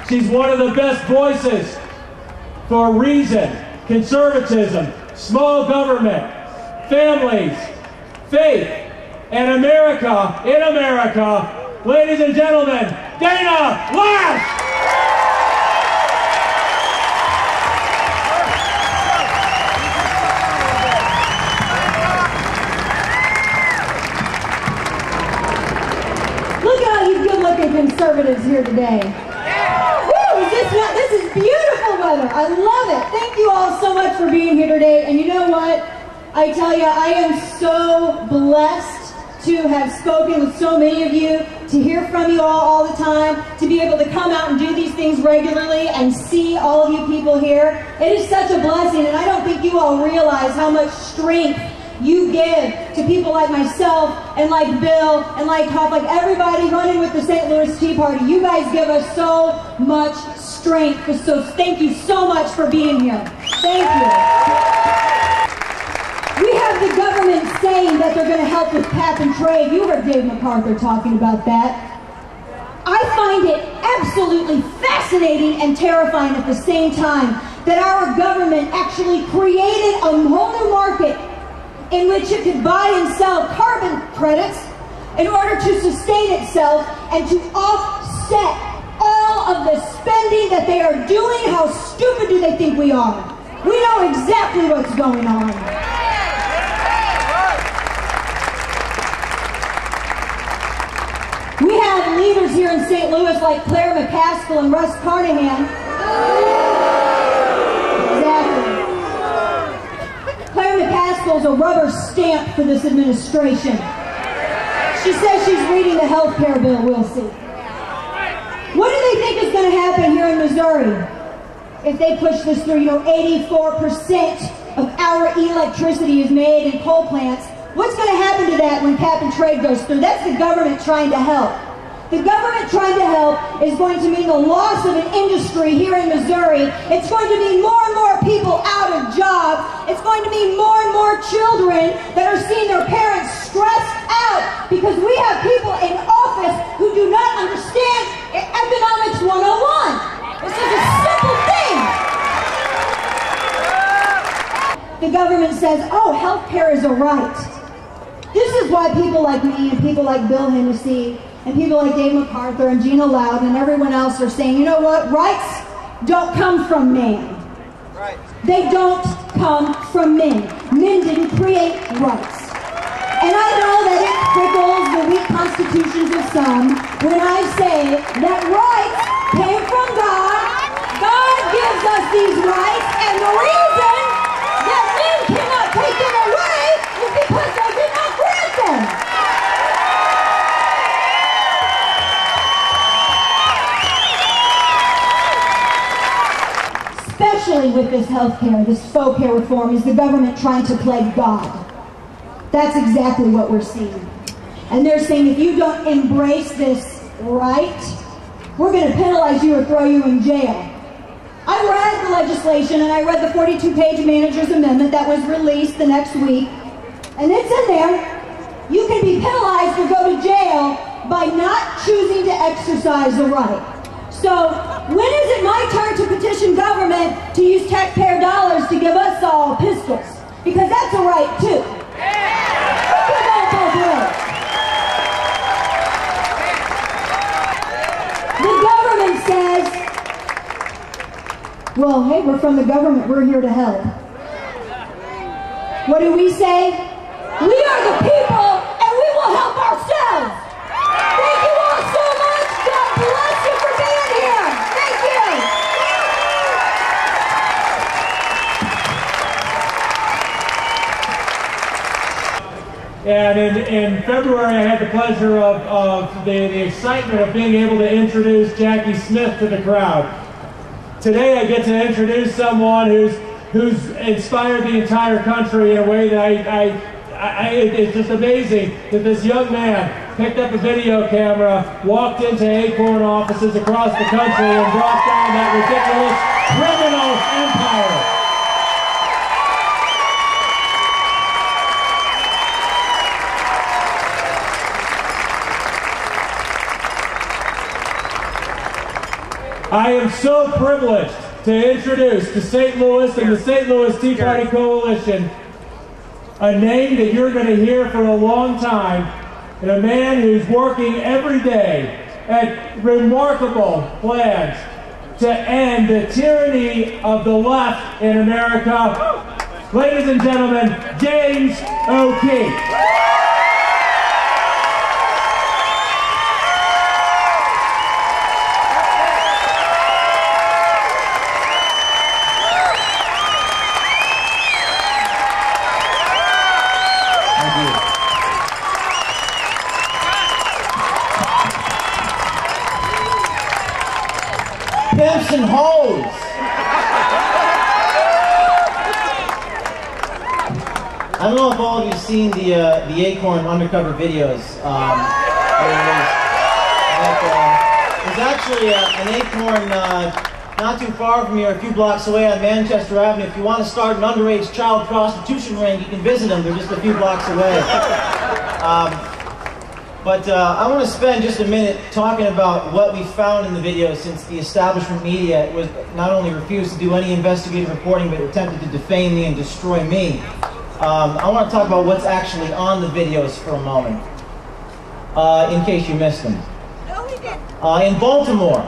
She's one of the best voices for reason, conservatism, small government, families, faith, and America in America. Ladies and gentlemen, Dana Loesch! Look at all you good-looking conservatives here today. Woo, this is beautiful weather. I love it. Thank you all so much for being here today. And you know what? I tell you, I am so blessed to have spoken with so many of you, to hear from you all the time, to be able to come out and do these things regularly and see all of you people here. It is such a blessing, and I don't think you all realize how much strength you give to people like myself and like Bill and like Todd, like everybody running with the St. Louis Tea Party. You guys give us so much strength. So thank you so much for being here. Thank you. We have the government saying that they're going to help with cap and trade. You heard Dave MacArthur talking about that. I find it absolutely fascinating and terrifying at the same time that our government actually created a whole new market in which it could buy and sell carbon credits in order to sustain itself and to offset all of the spending that they are doing. How stupid do they think we are? We know exactly what's going on. We have leaders here in St. Louis like Claire McCaskill and Russ Carnahan. Exactly. Claire McCaskill is a rubber stamp for this administration. She says she's reading the health care bill. We'll see. What do they think is going to happen here in Missouri if they push this through? You know, 84% of our electricity is made in coal plants. What's going to happen to that when cap and trade goes through? That's the government trying to help. The government trying to help is going to mean the loss of an industry here in Missouri. It's going to mean more and more people out of jobs. It's going to mean more and more children that are seeing their parents stressed out because we have people in office who do not understand Economics 101. This is a simple thing. The government says, oh, health care is a right. This is why people like me and people like Bill Hennessy and people like Dave MacArthur and Gina Loudon and everyone else are saying, you know what, rights don't come from man. Right. They don't come from men. Men didn't create rights. And I know that it prickles the weak constitutions of some when I say that rights came from God. God gives us these rights, and the reason that men cannot take them away is because they did not grant them. Especially with this health care, this faux care reform, is the government trying to play God. That's exactly what we're seeing. And they're saying if you don't embrace this right, we're going to penalize you or throw you in jail. I read the legislation and I read the 42-page manager's amendment that was released the next week. And it's in there. You can be penalized or go to jail by not choosing to exercise the right. So when is it my turn to petition government to use taxpayer dollars to give us all pistols? Because that's a right too. The government says, well, hey, we're from the government, we're here to help. What do we say? We are the people, and we will help ourselves. Thank you all so much. God bless you for being here. Thank you. And in February, I had the pleasure of the excitement of being able to introduce Jackie Smith to the crowd. Today, I get to introduce someone who's inspired the entire country in a way that it's just amazing that this young man picked up a video camera, walked into Acorn offices across the country, and brought down that ridiculous criminal empire. I am so privileged to introduce to St. Louis and the St. Louis Tea Party Coalition a name that you're going to hear for a long time, and a man who's working every day at remarkable plans to end the tyranny of the left in America. Ladies and gentlemen, James O'Keefe. Pimps and hoes. I don't know if all of you've seen the Acorn undercover videos. There's actually an Acorn not too far from here, a few blocks away on Manchester Avenue. If you want to start an underage child prostitution ring, you can visit them. They're just a few blocks away. But I want to spend just a minute talking about what we found in the video, since the establishment media was not only refused to do any investigative reporting, but attempted to defame me and destroy me. I want to talk about what's actually on the videos for a moment, in case you missed them. In Baltimore,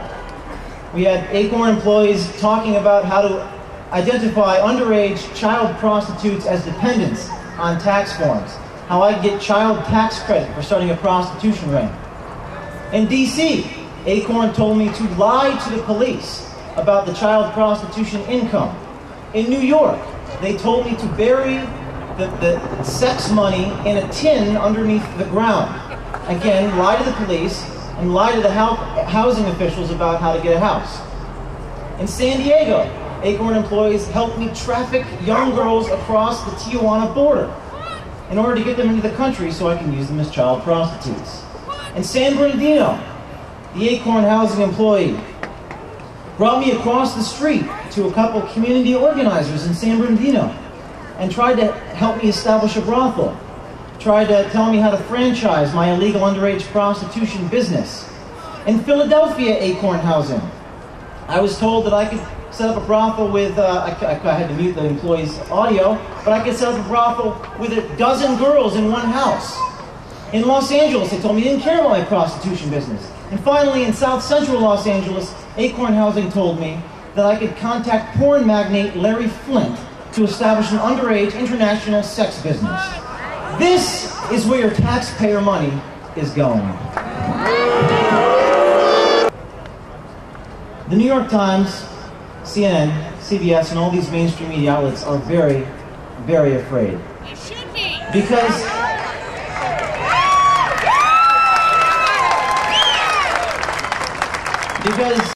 we had Acorn employees talking about how to identify underage child prostitutes as dependents on tax forms. How I get child tax credit for starting a prostitution ring. In D.C., Acorn told me to lie to the police about the child prostitution income. In New York, they told me to bury the sex money in a tin underneath the ground. Again, lie to the police and lie to the housing officials about how to get a house. In San Diego, Acorn employees helped me traffic young girls across the Tijuana border in order to get them into the country so I can use them as child prostitutes. In San Bernardino, the Acorn housing employee brought me across the street to a couple community organizers in San Bernardino and tried to help me establish a brothel. Tried to tell me how to franchise my illegal underage prostitution business. In Philadelphia Acorn housing, I was told that I could set up a brothel with, I had to mute the employee's audio, but I could set up a brothel with a dozen girls in one house. In Los Angeles, they told me they didn't care about my prostitution business. And finally, in South Central Los Angeles, Acorn Housing told me that I could contact porn magnate Larry Flint to establish an underage international sex business. This is where your taxpayer money is going. The New York Times, CNN, CBS, and all these mainstream media outlets are very, very afraid. You should be. Because